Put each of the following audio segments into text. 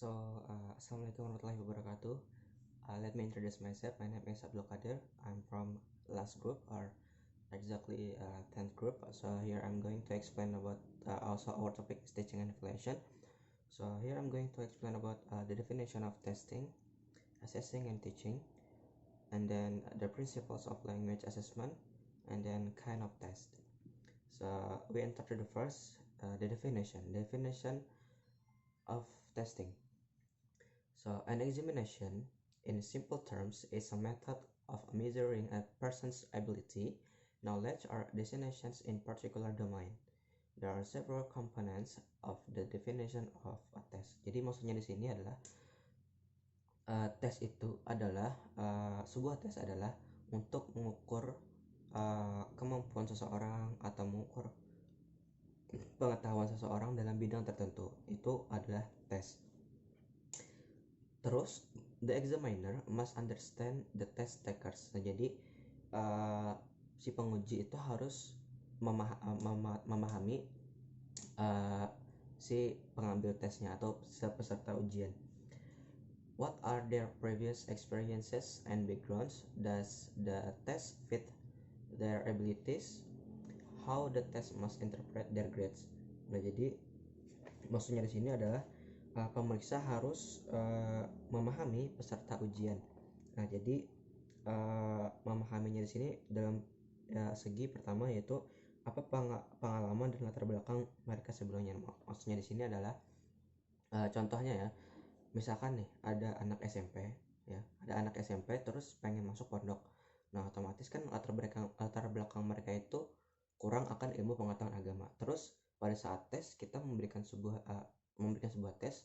Assalamualaikum warahmatullahi wabarakatuh. Let me introduce myself. My name is Abdul Qadir. I'm from last group, or exactly 10th group. So here I'm going to explain about also our topic is teaching and evaluation. So here I'm going to explain about the definition of testing, assessing and teaching, and then the principles of language assessment, and then kind of test. So we enter to the first, the definition of testing. So an examination, in simple terms, is a method of measuring a person's ability, knowledge, or designations in particular domain. There are several components of the definition of a test. Jadi maksudnya di sini adalah tes itu adalah sebuah tes adalah untuk mengukur kemampuan seseorang atau mengukur pengetahuan seseorang dalam bidang tertentu. Itu adalah tes. Terus, the examiner must understand the test takers. Nah, jadi si penguji itu harus memahami si pengambil tesnya atau peserta ujian. What are their previous experiences and backgrounds? Does the test fit their abilities? How the test must interpret their grades? Nah, jadi maksudnya di sini adalah pemeriksa harus memahami peserta ujian. Nah, jadi memahaminya di sini dalam segi pertama yaitu apa pengalaman dan latar belakang mereka sebelumnya. Maksudnya di sini adalah contohnya ya, misalkan nih ada anak SMP terus pengen masuk pondok. Nah, otomatis kan latar belakang mereka itu kurang akan ilmu pengetahuan agama. Terus pada saat tes kita memberikan sebuah tes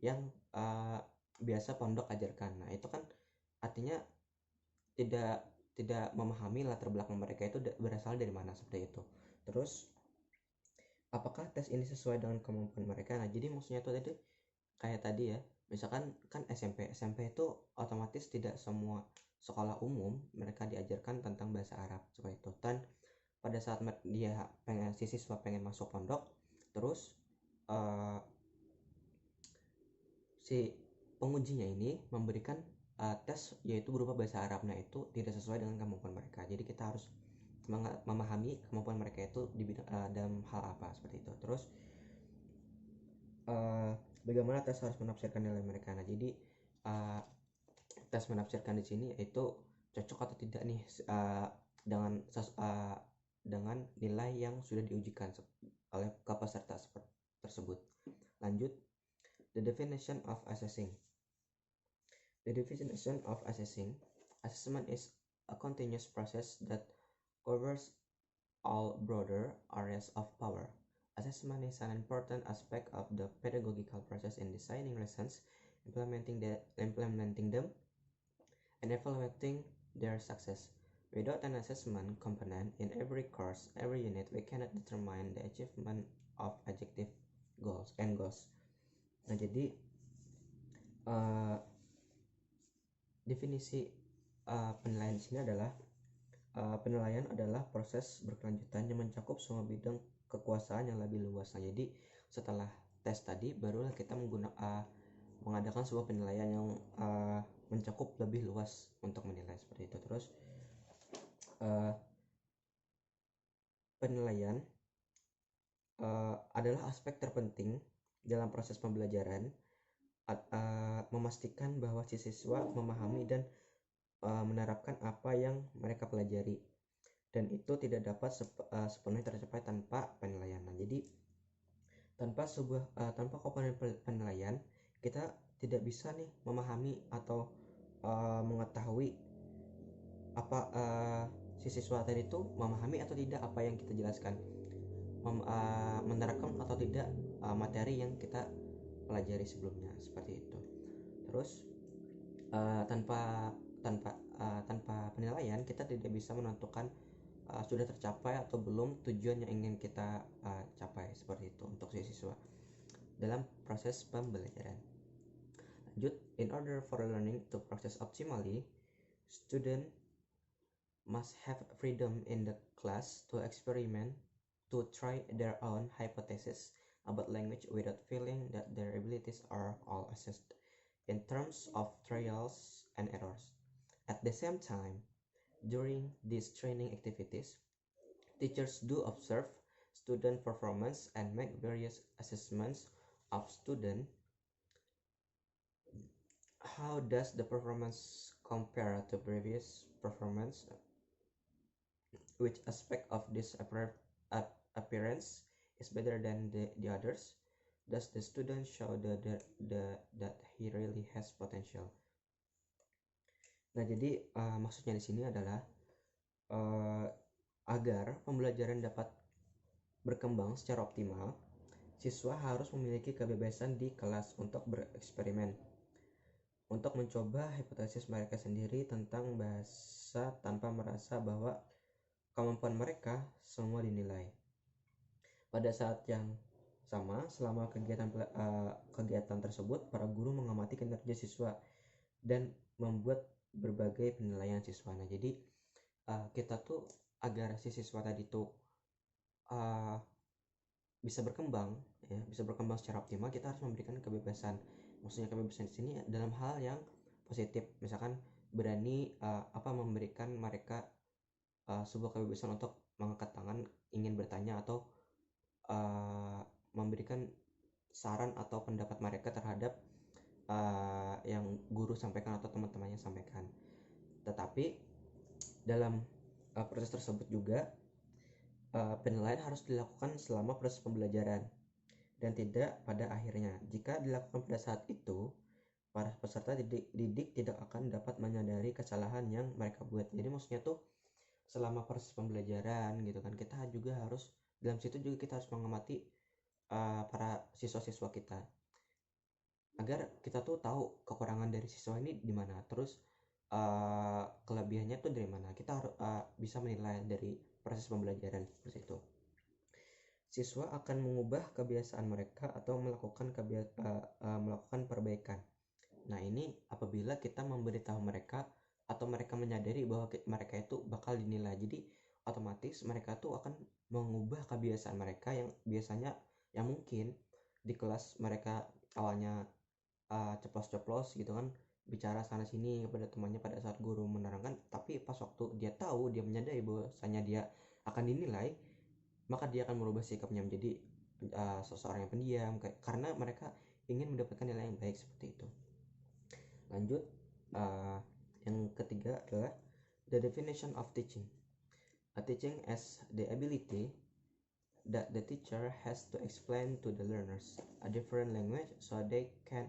yang biasa pondok ajarkan. Nah, itu kan artinya tidak memahami latar belakang mereka itu berasal dari mana, seperti itu. Terus apakah tes ini sesuai dengan kemampuan mereka? Nah, jadi maksudnya itu tadi kayak tadi ya, misalkan kan SMP itu otomatis tidak semua sekolah umum mereka diajarkan tentang bahasa Arab, seperti itu. Dan pada saat si siswa pengen masuk pondok, terus si pengujinya ini memberikan tes yaitu berupa bahasa Arab. Nah, itu tidak sesuai dengan kemampuan mereka. Jadi kita harus memahami kemampuan mereka itu di bidang, dalam hal apa, seperti itu. Terus bagaimana tes harus menafsirkan nilai mereka. Nah, jadi tes menafsirkan di sini yaitu cocok atau tidak nih dengan nilai yang sudah diujikan oleh peserta tersebut. Lanjut, the definition of assessing. The definition of assessment is a continuous process that covers all broader areas of power. Assessment is an important aspect of the pedagogical process in designing lessons, implementing them, and evaluating their success. Without an assessment component in every course, every unit, we cannot determine the achievement of objective goals. Nah, jadi definisi penilaian di sini adalah penilaian adalah proses berkelanjutan yang mencakup semua bidang kekuasaan yang lebih luas. Nah, jadi setelah tes tadi barulah kita mengadakan sebuah penilaian yang mencakup lebih luas untuk menilai, seperti itu. Terus penilaian adalah aspek terpenting dalam proses pembelajaran, memastikan bahwa si siswa memahami dan menerapkan apa yang mereka pelajari, dan itu tidak dapat sepenuhnya tercapai tanpa penilaian. Nah, jadi tanpa komponen penilaian kita tidak bisa nih memahami atau mengetahui apa si siswa tadi itu memahami atau tidak apa yang kita jelaskan, menerapkan atau tidak materi yang kita pelajari sebelumnya, seperti itu. Terus tanpa penilaian kita tidak bisa menentukan sudah tercapai atau belum tujuan yang ingin kita capai, seperti itu untuk si siswa dalam proses pembelajaran. Lanjut, in order for learning to process optimally, student must have freedom in the class to experiment, to try their own hypothesis, about language without feeling that their abilities are all assessed in terms of trials and errors. At the same time, during these training activities, teachers do observe student performance and make various assessments of student. How does the performance compare to previous performance? Which aspect of this appearance is better than the others? Does the student show that he really has potential? Nah, jadi maksudnya di sini adalah agar pembelajaran dapat berkembang secara optimal, siswa harus memiliki kebebasan di kelas untuk bereksperimen, untuk mencoba hipotesis mereka sendiri tentang bahasa tanpa merasa bahwa kemampuan mereka semua dinilai. Pada saat yang sama, selama kegiatan tersebut, para guru mengamati kinerja siswa dan membuat berbagai penilaian siswa. Nah, jadi kita tuh agar si siswa tadi tuh bisa berkembang secara optimal, kita harus memberikan kebebasan. Maksudnya kebebasan di sini dalam hal yang positif, misalkan berani memberikan mereka sebuah kebebasan untuk mengangkat tangan, ingin bertanya, atau memberikan saran atau pendapat mereka terhadap yang guru sampaikan atau teman-temannya sampaikan. Tetapi dalam proses tersebut juga penilaian harus dilakukan selama proses pembelajaran dan tidak pada akhirnya. Jika dilakukan pada saat itu, para peserta didik tidak akan dapat menyadari kesalahan yang mereka buat. Jadi maksudnya tuh selama proses pembelajaran gitu kan, kita juga harus, dalam situ juga kita harus mengamati para siswa-siswa kita agar kita tuh tahu kekurangan dari siswa ini di mana, terus kelebihannya tuh dari mana. Kita harus bisa menilai dari proses pembelajaran seperti itu. Siswa akan mengubah kebiasaan mereka atau melakukan perbaikan. Nah, ini apabila kita memberitahu mereka atau mereka menyadari bahwa mereka itu bakal dinilai. Jadi otomatis mereka tuh akan mengubah kebiasaan mereka yang biasanya, yang mungkin di kelas mereka awalnya ceplos-ceplos gitu kan, bicara sana sini kepada temannya pada saat guru menerangkan, tapi pas waktu dia tahu, dia menyadari bahwasanya dia akan dinilai, maka dia akan merubah sikapnya menjadi seseorang yang pendiam, karena mereka ingin mendapatkan nilai yang baik seperti itu. Lanjut, yang ketiga adalah the definition of teaching. Teaching as the ability that the teacher has to explain to the learners a different language so they can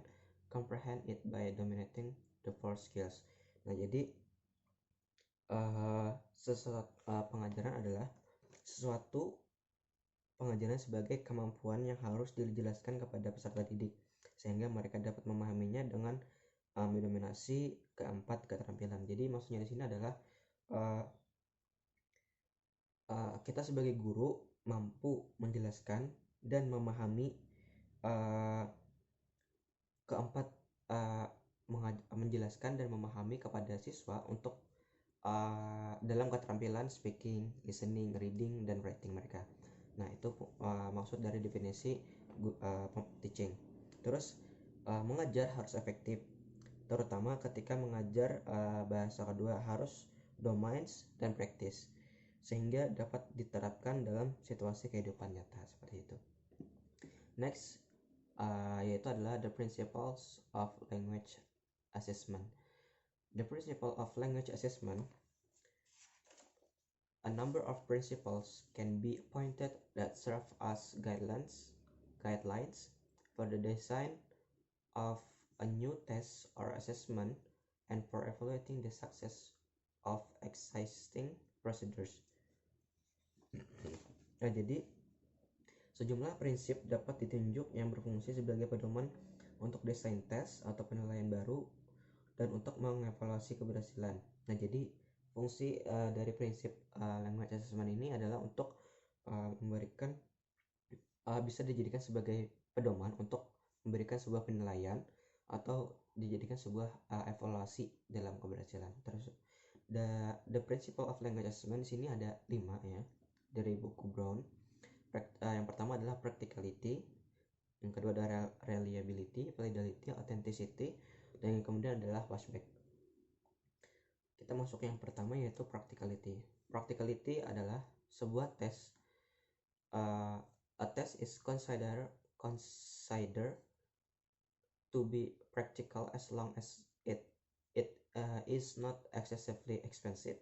comprehend it by dominating the four skills. Nah, jadi pengajaran adalah sesuatu pengajaran sebagai kemampuan yang harus dijelaskan kepada peserta didik sehingga mereka dapat memahaminya dengan mendominasi keempat keterampilan. Jadi maksudnya di sini adalah kita sebagai guru mampu menjelaskan dan memahami keempat, menjelaskan dan memahami kepada siswa untuk dalam keterampilan speaking, listening, reading, dan writing mereka. Nah, itu maksud dari definisi teaching. Terus mengajar harus efektif, terutama ketika mengajar bahasa kedua harus domains dan praktis sehingga dapat diterapkan dalam situasi kehidupan nyata seperti itu. Next, yaitu adalah the principles of language assessment. The principle of language assessment, a number of principles can be appointed that serve as guidelines for the design of a new test or assessment and for evaluating the success of existing procedures. Nah, jadi sejumlah prinsip dapat ditunjuk yang berfungsi sebagai pedoman untuk desain tes atau penilaian baru dan untuk mengevaluasi keberhasilan. Nah, jadi fungsi dari prinsip language assessment ini adalah untuk memberikan bisa dijadikan sebagai pedoman untuk memberikan sebuah penilaian atau dijadikan sebuah evaluasi dalam keberhasilan. Terus the principle of language assessment di sini ada 5 ya, dari buku Brown. Yang pertama adalah practicality, Yang kedua adalah reliability, validity, authenticity, dan yang kemudian adalah watchback. Kita masuk yang pertama yaitu practicality. Practicality adalah sebuah tes. A test is considered to be practical as long as it is not excessively expensive,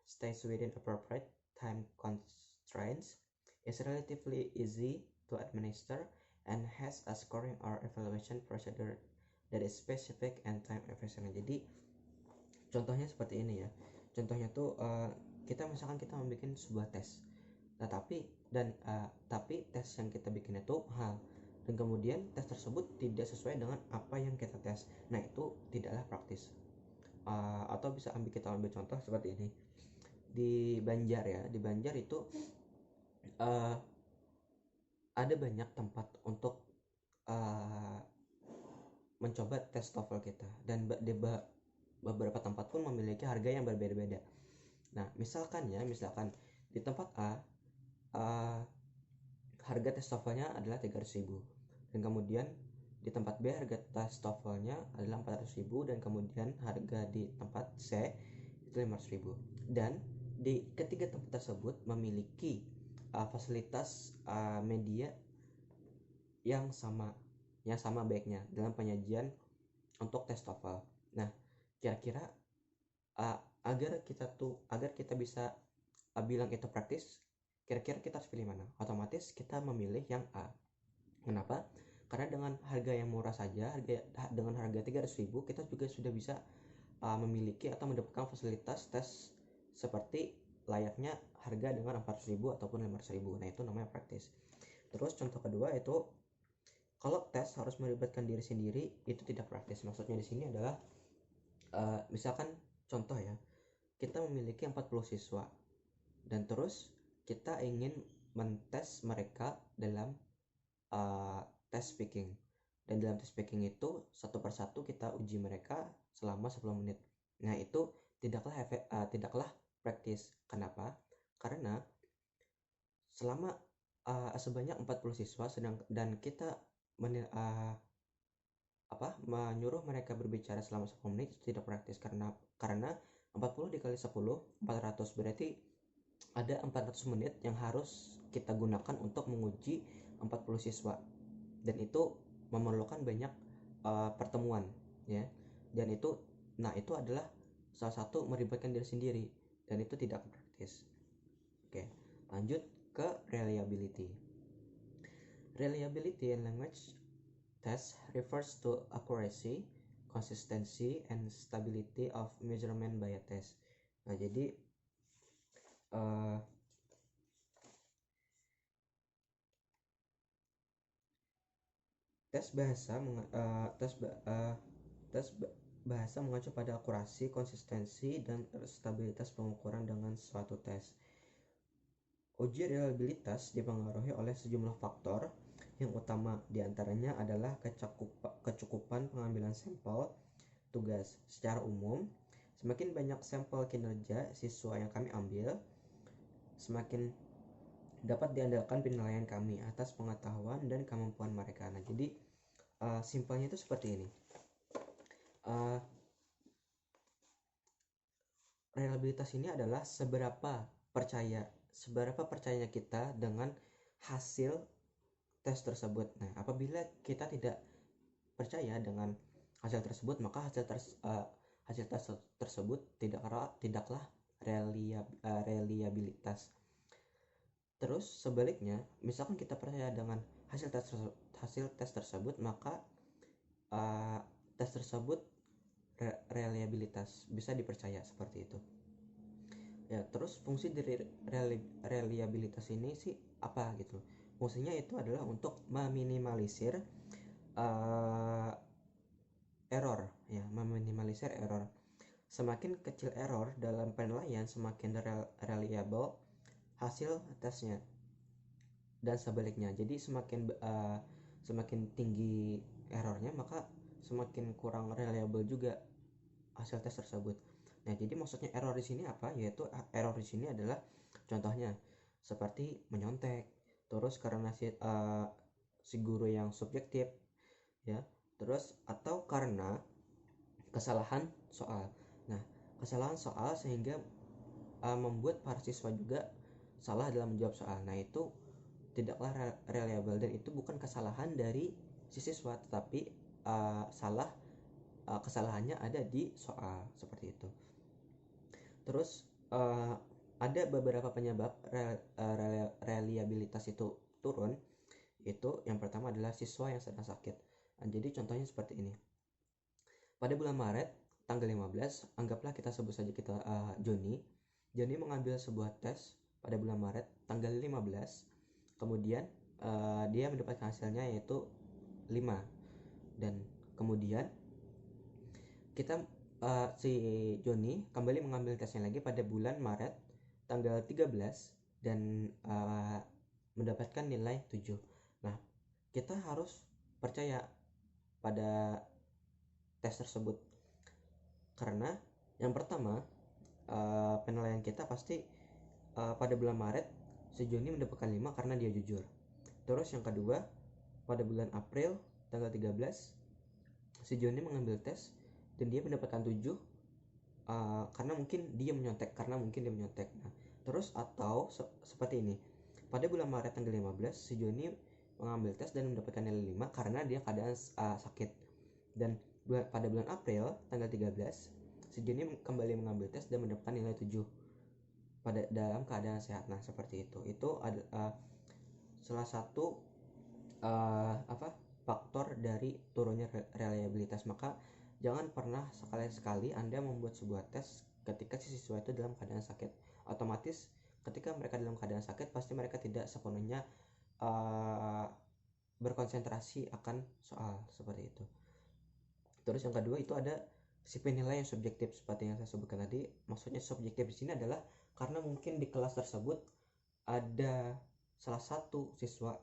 stays within appropriate time constraints, is relatively easy to administer, and has a scoring or evaluation procedure that is specific and time efficient. Jadi contohnya seperti ini ya. Contohnya tuh kita misalkan kita membuat sebuah tes. Nah, tapi tes yang kita bikin itu mahal. Dan kemudian tes tersebut tidak sesuai dengan apa yang kita tes. Nah, itu tidaklah praktis. Atau bisa kita ambil contoh seperti ini. Di Banjar ya, di Banjar itu ada banyak tempat untuk mencoba tes TOEFL kita, dan beberapa tempat pun memiliki harga yang berbeda-beda. Nah, misalkan di tempat A harga tes TOEFL-nya adalah 300.000, dan kemudian di tempat B harga tes TOEFL-nya adalah 400.000, dan kemudian harga di tempat C itu 500.000. Dan di ketiga tempat tersebut memiliki fasilitas media yang sama baiknya dalam penyajian untuk tes TOEFL. Nah, kira-kira agar kita bisa bilang itu praktis, kira-kira kita harus pilih mana? Otomatis kita memilih yang A. Kenapa? Karena dengan harga yang murah saja, dengan harga 300.000, kita juga sudah bisa memiliki atau mendapatkan fasilitas tes seperti layaknya harga dengan 400.000 ataupun 500.000. Nah, itu namanya praktis. Terus contoh kedua itu, kalau tes harus melibatkan diri sendiri, itu tidak praktis. Maksudnya di sini adalah misalkan contoh ya, kita memiliki 40 siswa dan terus kita ingin mentes mereka dalam tes speaking. Dan dalam tes speaking itu satu persatu kita uji mereka selama 10 menit. Nah, itu tidaklah praktis. Kenapa? Karena selama sebanyak 40 siswa dan kita menyuruh mereka berbicara selama 10 menit itu tidak praktis. Karena 40 dikali 10, 400, berarti ada 400 menit yang harus kita gunakan untuk menguji 40 siswa, dan itu memerlukan banyak pertemuan ya. Dan itu adalah salah satu melibatkan diri sendiri, dan itu tidak praktis. Oke, lanjut ke reliability. Reliability in language test refers to accuracy, consistency, and stability of measurement by a test. Nah, jadi tes bahasa mengacu pada akurasi, konsistensi, dan stabilitas pengukuran dengan suatu tes. Uji reliabilitas dipengaruhi oleh sejumlah faktor. Yang utama diantaranya adalah kecukupan pengambilan sampel tugas. Secara umum, semakin banyak sampel kinerja siswa yang kami ambil, semakin dapat diandalkan penilaian kami atas pengetahuan dan kemampuan mereka. Nah, jadi simpelnya itu seperti ini. Reliabilitas ini adalah seberapa percayanya kita dengan hasil tes tersebut. Nah, apabila kita tidak percaya dengan hasil tersebut, maka hasil tes tersebut tidaklah reliabilitas. Terus sebaliknya, misalkan kita percaya dengan hasil tes tersebut, maka tes tersebut reliabilitas, bisa dipercaya seperti itu. Ya, terus fungsi dari reliabilitas ini sih apa gitu? Fungsinya itu adalah untuk meminimalisir error ya, meminimalisir error. Semakin kecil error dalam penilaian, semakin reliable hasil tesnya, dan sebaliknya. Jadi semakin tinggi errornya, maka semakin kurang reliable juga hasil tes tersebut. Nah, jadi maksudnya error di sini apa? Yaitu error di sini adalah contohnya seperti menyontek, terus karena si guru yang subjektif ya, terus atau karena kesalahan soal. Nah, kesalahan soal sehingga membuat para siswa juga salah dalam menjawab soal. Nah, itu tidaklah reliable dan itu bukan kesalahan dari si siswa, tetapi kesalahannya ada di soal seperti itu. Terus ada beberapa penyebab reliabilitas itu turun. Itu yang pertama adalah siswa yang sedang sakit. Jadi contohnya seperti ini. Pada bulan Maret tanggal 15, anggaplah kita sebut saja kita Joni. Joni mengambil sebuah tes pada bulan Maret tanggal 15. Kemudian dia mendapatkan hasilnya yaitu 5. Dan kemudian kita si Joni kembali mengambil tesnya lagi pada bulan Maret tanggal 13 dan mendapatkan nilai 7. Nah, kita harus percaya pada tes tersebut karena yang pertama penilaian kita pasti pada bulan Maret si Joni mendapatkan 5 karena dia jujur. Terus yang kedua, pada bulan April tanggal 13 si Joni mengambil tes dan dia mendapatkan 7 karena mungkin dia menyontek. Nah, terus atau seperti ini. Pada bulan Maret tanggal 15 si Joni mengambil tes dan mendapatkan nilai 5 karena dia keadaan sakit. Dan pada bulan April tanggal 13 si Joni kembali mengambil tes dan mendapatkan nilai 7 pada dalam keadaan sehat. Nah, seperti itu. Itu ada salah satu faktor dari turunnya reliabilitas. Maka jangan pernah sekali-sekali Anda membuat sebuah tes ketika si siswa itu dalam keadaan sakit. Otomatis ketika mereka dalam keadaan sakit pasti mereka tidak sepenuhnya berkonsentrasi akan soal seperti itu. Terus yang kedua itu ada si penilaian subjektif seperti yang saya sebutkan tadi. Maksudnya subjektif di sini adalah karena mungkin di kelas tersebut ada salah satu siswa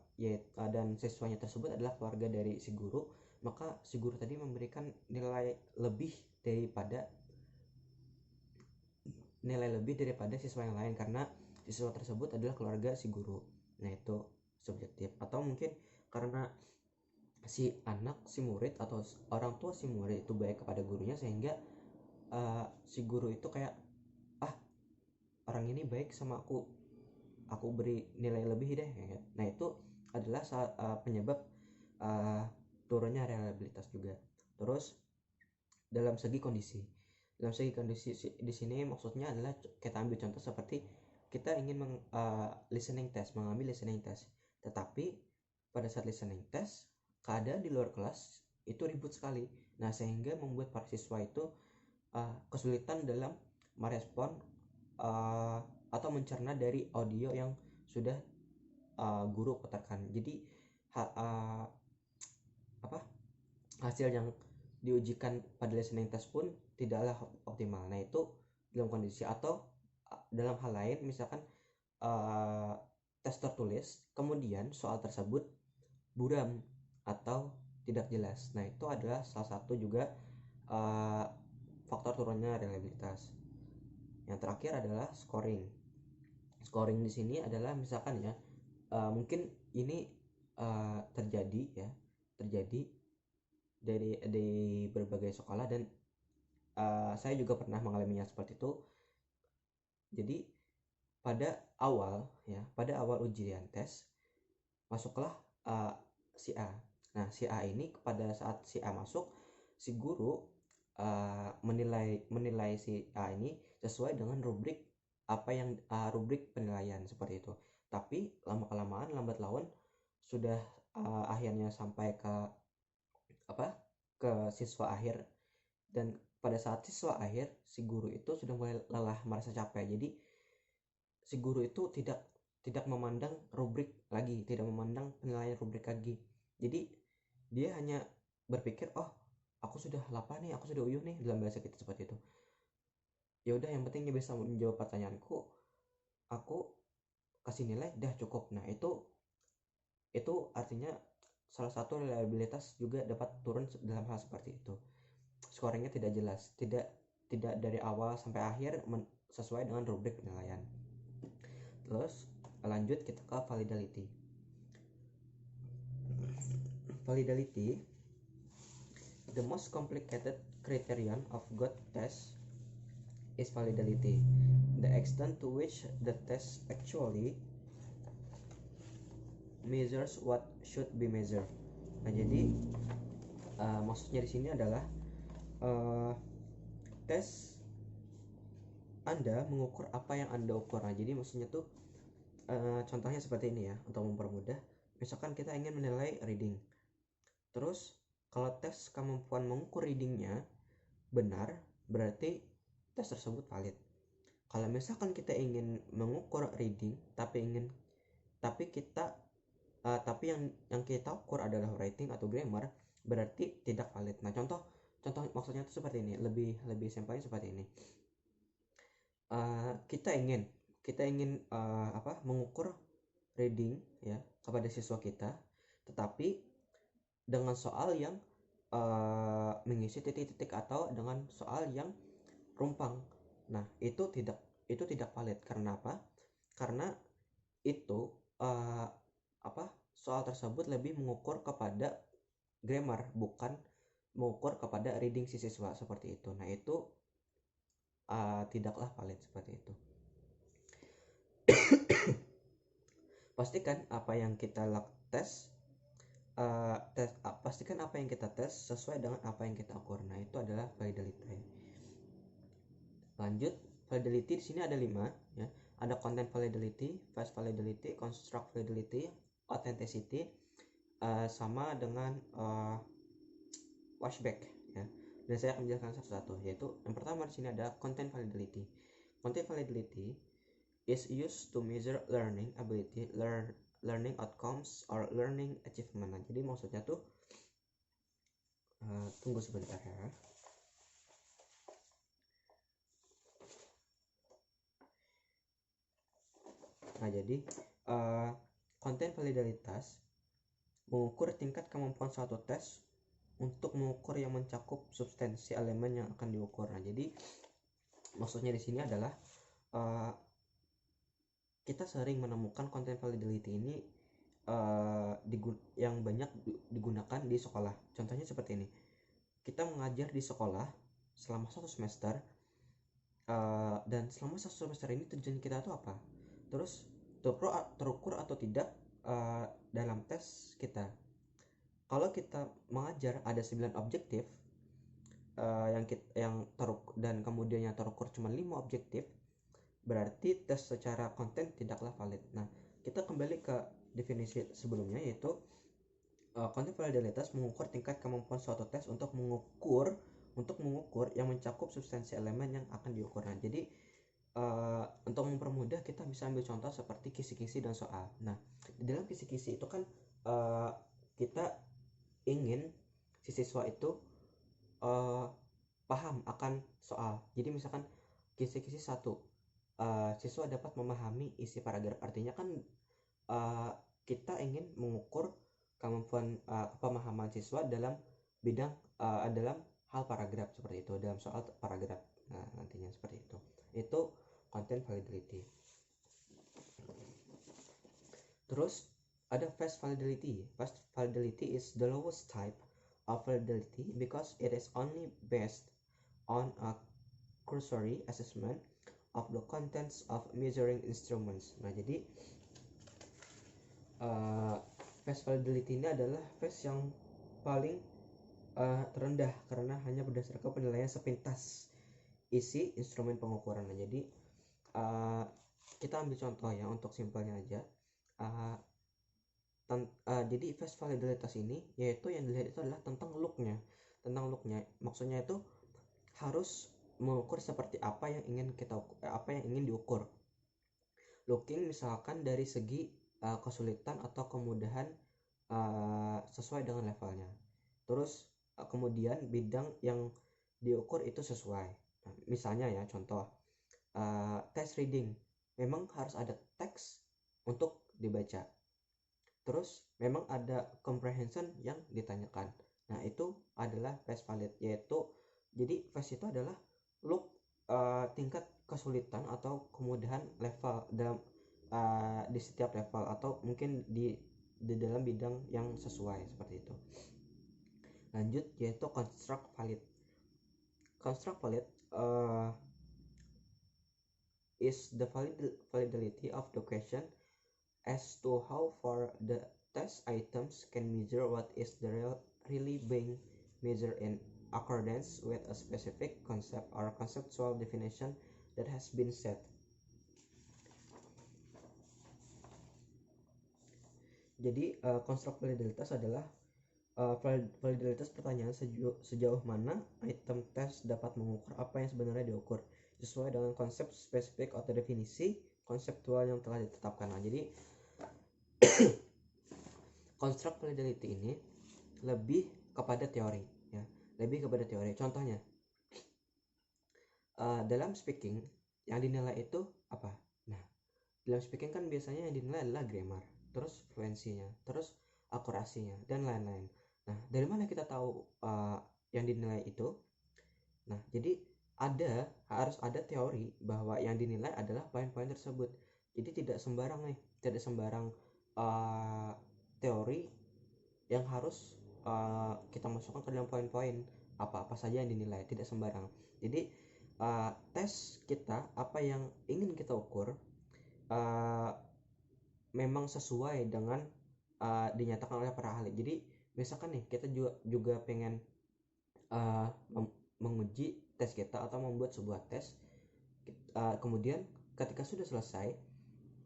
dan siswanya tersebut adalah keluarga dari si guru, maka si guru tadi memberikan nilai lebih daripada siswa yang lain karena siswa tersebut adalah keluarga si guru. Nah, itu subjektif. Atau mungkin karena si murid atau orang tua si murid itu baik kepada gurunya sehingga si guru itu kayak orang ini baik sama aku beri nilai lebih deh. Nah, itu adalah penyebab turunnya reliabilitas juga. Terus dalam segi kondisi di sini maksudnya adalah kita ambil contoh seperti kita ingin mengambil listening test, tetapi pada saat listening test keadaan di luar kelas itu ribut sekali. Nah, sehingga membuat para siswa itu kesulitan dalam merespon atau mencerna dari audio yang sudah guru putarkan. Jadi hasil yang diujikan pada listening test pun tidaklah optimal. Nah, itu dalam kondisi. Atau dalam hal lain misalkan tes tertulis kemudian soal tersebut buram atau tidak jelas. Nah, itu adalah salah satu juga faktor turunnya reliabilitas. Yang terakhir adalah scoring. Scoring di sini adalah misalkan ya mungkin ini terjadi dari berbagai sekolah dan saya juga pernah mengalaminya seperti itu. Jadi pada awal ujian tes masuklah si A. Nah, si A ini pada saat si A masuk, si guru menilai si A ini sesuai dengan rubrik rubrik penilaian seperti itu. Tapi lama-kelamaan lambat laun sudah akhirnya sampai ke siswa akhir, dan pada saat siswa akhir si guru itu sudah mulai lelah, merasa capek. Jadi si guru itu tidak memandang rubrik lagi, tidak memandang penilaian rubrik lagi. Jadi dia hanya berpikir, oh aku sudah lapar nih, aku sudah uyuh nih, dalam bahasa kita seperti itu. Ya udah, yang penting dia bisa menjawab pertanyaanku, aku kasih nilai dah cukup. Nah, itu artinya salah satu reliabilitas juga dapat turun dalam hal seperti itu. Scoringnya tidak jelas, tidak dari awal sampai akhir sesuai dengan rubrik penilaian. Terus lanjut kita ke validity. validity, the most complicated criterion of good test is validity, the extent to which the test actually measures what should be measured. Nah, jadi maksudnya di sini adalah tes Anda mengukur apa yang Anda ukur. Nah, jadi maksudnya tuh contohnya seperti ini ya, untuk mempermudah. Misalkan kita ingin menilai reading. Terus kalau tes kemampuan mengukur readingnya benar, berarti tes tersebut valid. Kalau misalkan kita ingin mengukur reading tapi yang kita ukur adalah writing atau grammar, berarti tidak valid. Nah, contoh maksudnya itu seperti ini, lebih simpelnya seperti ini. Kita ingin mengukur reading ya kepada siswa kita, tetapi dengan soal yang mengisi titik-titik atau dengan soal yang rumpang. Nah, itu tidak valid. Karena apa? Karena itu soal tersebut lebih mengukur kepada grammar, bukan mengukur kepada reading si siswa, seperti itu. Nah, itu tidaklah valid seperti itu. Pastikan apa yang kita pastikan apa yang kita tes sesuai dengan apa yang kita ukur. Nah, itu adalah validity. Lanjut, validity di sini ada 5 ya. Ada content validity, phase validity, construct validity, authenticity, sama dengan washback ya. Dan saya akan menjelaskan satu-satu, yaitu yang pertama di sini ada content validity. Content validity is used to measure learning ability, learning outcomes, or learning achievement. Nah, jadi maksudnya tuh tunggu sebentar ya. Nah, jadi konten validitas mengukur tingkat kemampuan suatu tes untuk mengukur yang mencakup substansi elemen yang akan diukur. Nah, jadi maksudnya di sini adalah kita sering menemukan konten validity ini yang banyak digunakan di sekolah. Contohnya seperti ini. Kita mengajar di sekolah selama 1 semester, dan selama 1 semester ini tujuan kita itu apa? Terus terukur atau tidak dalam tes kita. Kalau kita mengajar ada 9 objektif yang terukur, dan kemudian yang terukur cuma 5 objektif, berarti tes secara konten tidaklah valid. Nah, kita kembali ke definisi sebelumnya, yaitu konten validitas mengukur tingkat kemampuan suatu tes untuk mengukur yang mencakup substansi elemen yang akan diukur. Nah, jadi untuk mempermudah kita bisa ambil contoh seperti kisi-kisi dan soal. Nah, di dalam kisi-kisi itu kan kita ingin si siswa itu paham akan soal. Jadi misalkan kisi-kisi 1, siswa dapat memahami isi paragraf. Artinya kan kita ingin mengukur kemampuan pemahaman siswa dalam bidang dalam hal paragraf, seperti itu, dalam soal paragraf. Nah, nantinya seperti itu content validity. Terus ada phase validity. Phase validity is the lowest type of validity because it is only based on a cursory assessment of the contents of measuring instruments. Nah, jadi phase validity ini adalah phase yang paling terendah karena hanya berdasarkan penilaian sepintas isi instrumen pengukuran. Nah, jadi kita ambil contoh ya untuk simpelnya aja. Jadi phase validitas ini yaitu yang dilihat itu adalah tentang looknya. Maksudnya itu harus mengukur seperti apa yang ingin diukur. Looking misalkan dari segi kesulitan atau kemudahan sesuai dengan levelnya. Terus kemudian bidang yang diukur itu sesuai. Nah, misalnya ya contoh test reading, memang harus ada teks untuk dibaca. Terus memang ada comprehension yang ditanyakan. Nah, itu adalah phase valid, yaitu jadi phase itu adalah look tingkat kesulitan atau kemudahan level dalam di setiap level, atau mungkin di di dalam bidang yang sesuai, seperti itu. Lanjut, yaitu construct valid. Construct valid is the validity of the question as to how far the test items can measure what is really being measured in accordance with a specific concept or conceptual definition that has been set. Jadi construct validitas adalah validitas pertanyaan sejauh mana item tes dapat mengukur apa yang sebenarnya diukur sesuai dengan konsep spesifik atau definisi konseptual yang telah ditetapkan. Nah, jadi construct validity ini lebih kepada teori, ya, lebih kepada teori. Contohnya, dalam speaking yang dinilai itu apa? Nah, dalam speaking kan biasanya yang dinilai adalah grammar, terus fluensinya, terus akurasinya, dan lain-lain. Nah, dari mana kita tahu yang dinilai itu? Nah, jadi harus ada teori bahwa yang dinilai adalah poin-poin tersebut. Jadi tidak sembarang teori yang harus kita masukkan ke dalam poin-poin apa-apa saja yang dinilai, tidak sembarang. Jadi tes kita, apa yang ingin kita ukur memang sesuai dengan dinyatakan oleh para ahli. Jadi misalkan nih kita juga pengen menguji tes kita atau membuat sebuah tes, kemudian ketika sudah selesai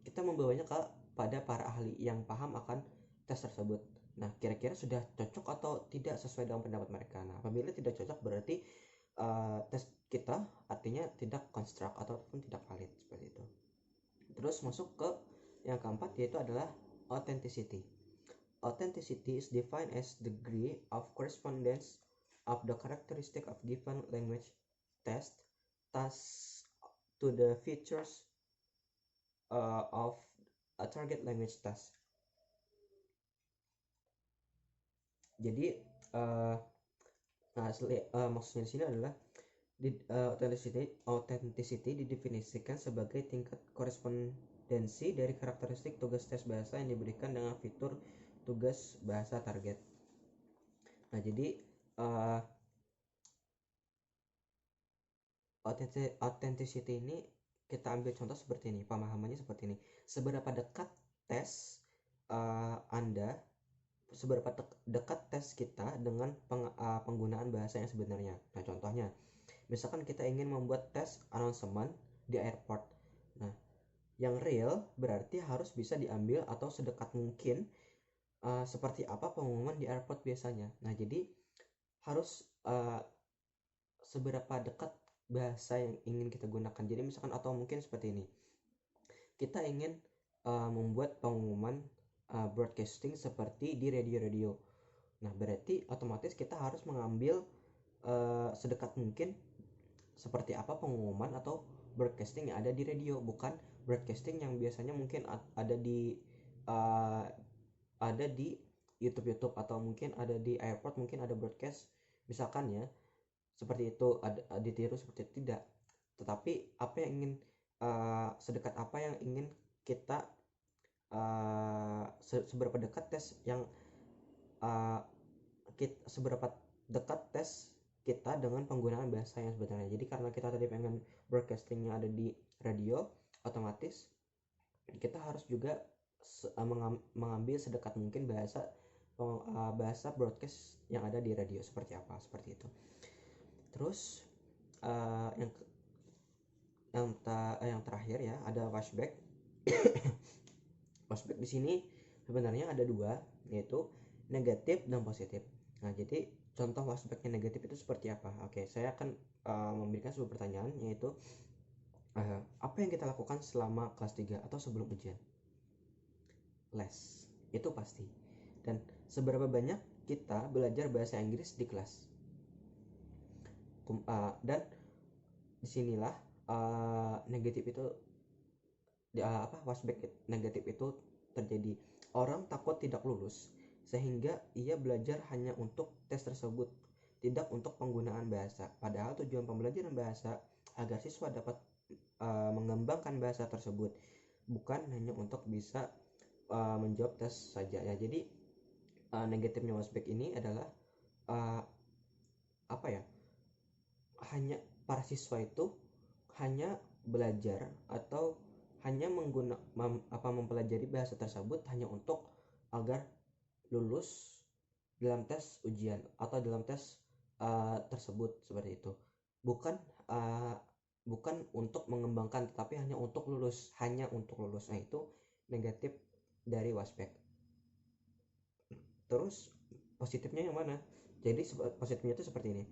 kita membawanya pada para ahli yang paham akan tes tersebut. Nah, kira-kira sudah cocok atau tidak sesuai dengan pendapat mereka. Nah, apabila tidak cocok berarti tes kita artinya tidak construct ataupun tidak valid, seperti itu. Terus masuk ke yang keempat, yaitu adalah authenticity. Authenticity is defined as degree of correspondence of the characteristic of given language test task to the features of a target language test. Jadi maksudnya di sini adalah authenticity didefinisikan sebagai tingkat korespondensi dari karakteristik tugas tes bahasa yang diberikan dengan fitur tugas bahasa target. Nah, jadi authenticity ini kita ambil contoh seperti ini, pemahamannya seperti ini. Seberapa dekat tes Anda, seberapa dekat tes kita dengan penggunaan bahasa yang sebenarnya. Nah, contohnya, misalkan kita ingin membuat tes announcement di airport. Nah, yang real berarti harus bisa diambil atau sedekat mungkin seperti apa pengumuman di airport biasanya. Nah, jadi harus seberapa dekat bahasa yang ingin kita gunakan. Jadi misalkan, atau mungkin seperti ini, kita ingin membuat pengumuman broadcasting seperti di radio-radio. Nah, berarti otomatis kita harus mengambil sedekat mungkin seperti apa pengumuman atau broadcasting yang ada di radio, bukan broadcasting yang biasanya mungkin ada di YouTube atau mungkin ada di airport, mungkin ada broadcast misalkan ya, seperti itu, ada ditiru seperti itu, tidak. Tetapi apa yang ingin sedekat apa yang ingin kita seberapa dekat tes yang seberapa dekat tes kita dengan penggunaan bahasa yang sebenarnya. Jadi karena kita tadi pengen broadcastingnya ada di radio, otomatis kita harus juga mengambil sedekat mungkin bahasa broadcast yang ada di radio seperti apa, seperti itu. Terus yang terakhir ya, ada flashback. Flashback di sini sebenarnya ada dua, yaitu negatif dan positif. Nah, jadi contoh flashback yang negatif itu seperti apa? Oke, saya akan memberikan sebuah pertanyaan, yaitu apa yang kita lakukan selama kelas 3 atau sebelum ujian? Les, itu pasti. Dan seberapa banyak kita belajar bahasa Inggris di kelas? Dan disinilah negatif itu flashback negatif itu terjadi. Orang takut tidak lulus sehingga ia belajar hanya untuk tes tersebut, tidak untuk penggunaan bahasa. Padahal tujuan pembelajaran bahasa agar siswa dapat mengembangkan bahasa tersebut, bukan hanya untuk bisa menjawab tes saja ya. Jadi negatifnya WASBEK ini adalah hanya para siswa itu hanya belajar atau hanya mempelajari bahasa tersebut hanya untuk agar lulus dalam tes ujian atau dalam tes tersebut, seperti itu. Bukan untuk mengembangkan, tetapi hanya untuk lulus. Nah, itu negatif dari WASBEK. Terus positifnya yang mana? Jadi positifnya itu seperti ini.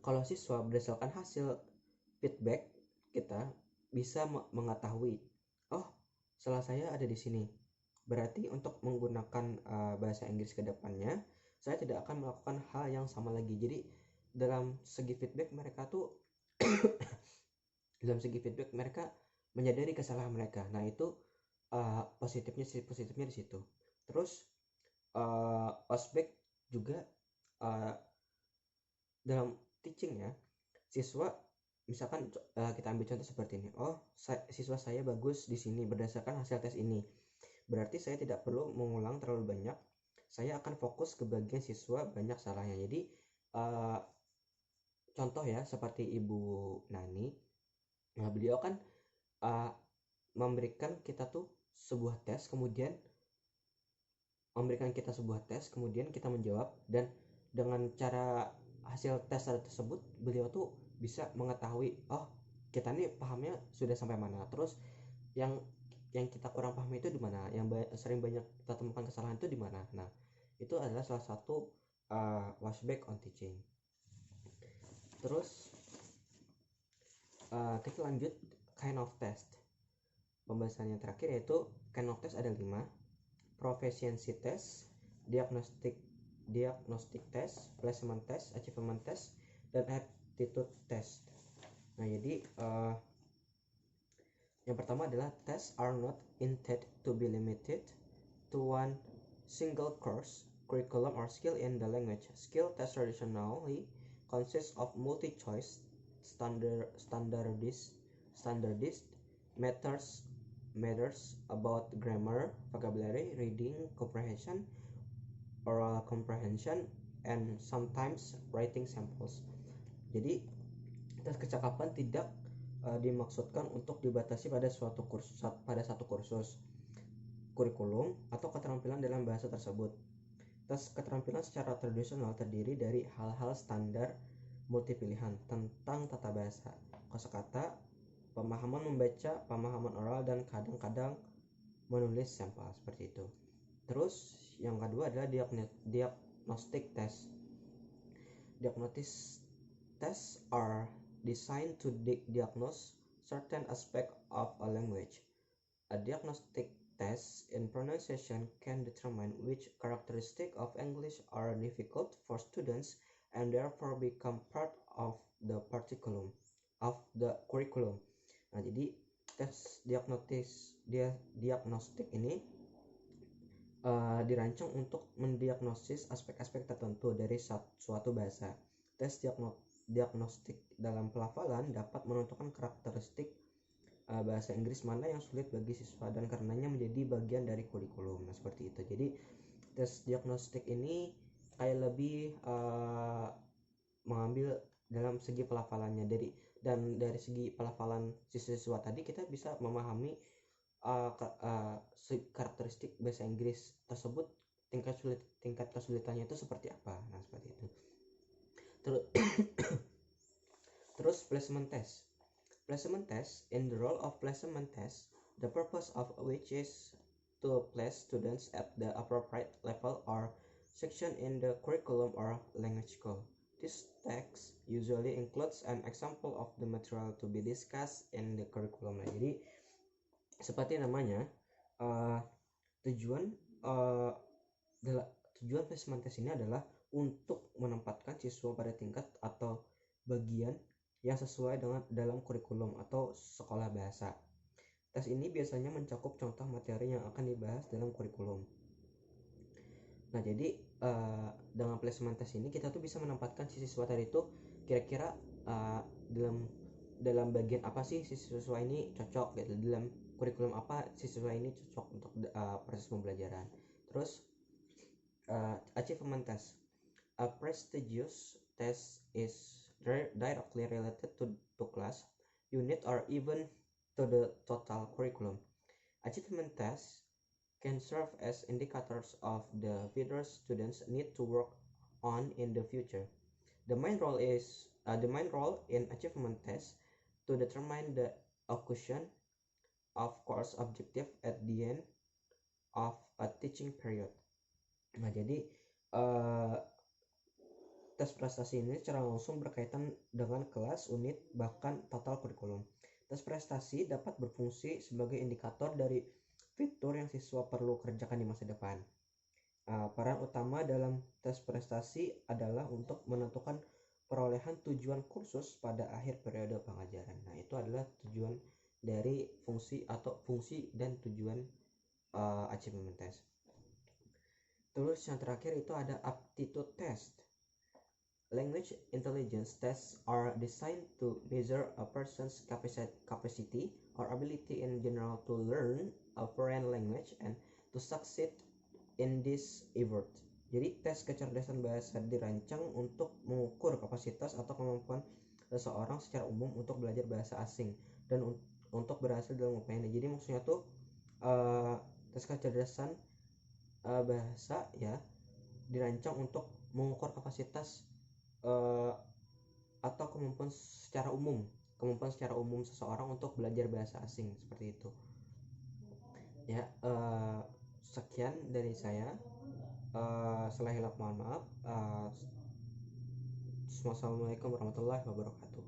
Kalau siswa berdasarkan hasil feedback kita bisa mengetahui, oh, salah saya ada di sini. Berarti untuk menggunakan bahasa Inggris ke depannya, saya tidak akan melakukan hal yang sama lagi. Jadi dalam segi feedback mereka menyadari kesalahan mereka. Nah, itu positifnya di situ. Terus WASBEK juga dalam teaching ya, siswa misalkan kita ambil contoh seperti ini. Oh, siswa saya bagus di sini berdasarkan hasil tes ini. Berarti saya tidak perlu mengulang terlalu banyak. Saya akan fokus ke bagian siswa banyak salahnya. Jadi contoh ya seperti Ibu Nani. Nah, beliau kan memberikan kita sebuah tes, kemudian kita menjawab, dan dengan cara hasil tes tersebut beliau bisa mengetahui, oh, kita nih pahamnya sudah sampai mana, terus yang kita kurang paham itu di mana, yang sering banyak kita temukan kesalahan itu di mana. Nah, itu adalah salah satu WASBEK on teaching. Terus kita lanjut kind of test. Pembahasan yang terakhir yaitu kind of test ada 5. Proficiency test, diagnostic test, placement test, achievement test, dan aptitude test. Nah, jadi yang pertama adalah tests are not intended to be limited to one single course, curriculum, or skill in the language. Skill tests traditionally consist of multi-choice, standardized matters about grammar, vocabulary, reading comprehension, oral comprehension, and sometimes writing samples. Jadi tes kecakapan tidak dimaksudkan untuk dibatasi pada satu kursus, kurikulum, atau keterampilan dalam bahasa tersebut. Tes keterampilan secara tradisional terdiri dari hal-hal standar multi pilihan tentang tata bahasa, kosakata, pemahaman membaca, pemahaman oral, dan kadang-kadang menulis sampel, seperti itu. Terus yang kedua adalah diagnostic test. Diagnostic tests are designed to diagnose certain aspect of a language. A diagnostic test in pronunciation can determine which characteristics of English are difficult for students and therefore become part of the curriculum. Nah, jadi tes diagnostik ini dirancang untuk mendiagnosis aspek-aspek tertentu dari suatu bahasa. Tes diagnostik dalam pelafalan dapat menentukan karakteristik bahasa Inggris mana yang sulit bagi siswa dan karenanya menjadi bagian dari kurikulum. Nah, seperti itu. Jadi tes diagnostik ini kayak lebih mengambil dalam segi pelafalannya, dari segi pelafalan siswa tadi kita bisa memahami karakteristik bahasa Inggris tersebut, tingkat kesulitannya itu seperti apa. Nah, seperti itu. Terus placement test. Placement test, in the role of placement test, the purpose of which is to place students at the appropriate level or section in the curriculum or language goal. This text usually includes an example of the material to be discussed in the curriculum. Nah, jadi seperti namanya, tujuan placement test ini adalah untuk menempatkan siswa pada tingkat atau bagian yang sesuai dengan dalam kurikulum atau sekolah bahasa. Tes ini biasanya mencakup contoh materi yang akan dibahas dalam kurikulum. Nah, jadi dengan placement test ini kita bisa menempatkan si siswa tadi itu kira-kira dalam bagian apa sih si siswa ini cocok gitu, dalam kurikulum apa siswa ini cocok untuk proses pembelajaran. Terus achievement test. A prestigious test is directly related to class, unit, or even to the total curriculum. Achievement tests can serve as indicators of the videos students need to work on in the future. The main role in achievement tests to determine the occasion of course objective at the end of a teaching period. Nah, jadi tes prestasi ini secara langsung berkaitan dengan kelas, unit, bahkan total kurikulum. Tes prestasi dapat berfungsi sebagai indikator dari fitur yang siswa perlu kerjakan di masa depan. Peran utama dalam tes prestasi adalah untuk menentukan perolehan tujuan kursus pada akhir periode pengajaran. Nah, itu adalah tujuan dari fungsi dan tujuan achievement test. Terus yang terakhir itu ada aptitude test. Language intelligence tests are designed to measure a person's capacity or ability in general to learn a foreign language and to succeed in this effort. Jadi tes kecerdasan bahasa dirancang untuk mengukur kapasitas atau kemampuan seseorang secara umum untuk belajar bahasa asing dan untuk berhasil dalam upayanya. Jadi maksudnya tuh tes kecerdasan bahasa ya dirancang untuk mengukur kapasitas atau kemampuan secara umum seseorang untuk belajar bahasa asing, seperti itu ya. Sekian dari saya. Salah hilap mohon maaf. Wassalamualaikum warahmatullahi wabarakatuh.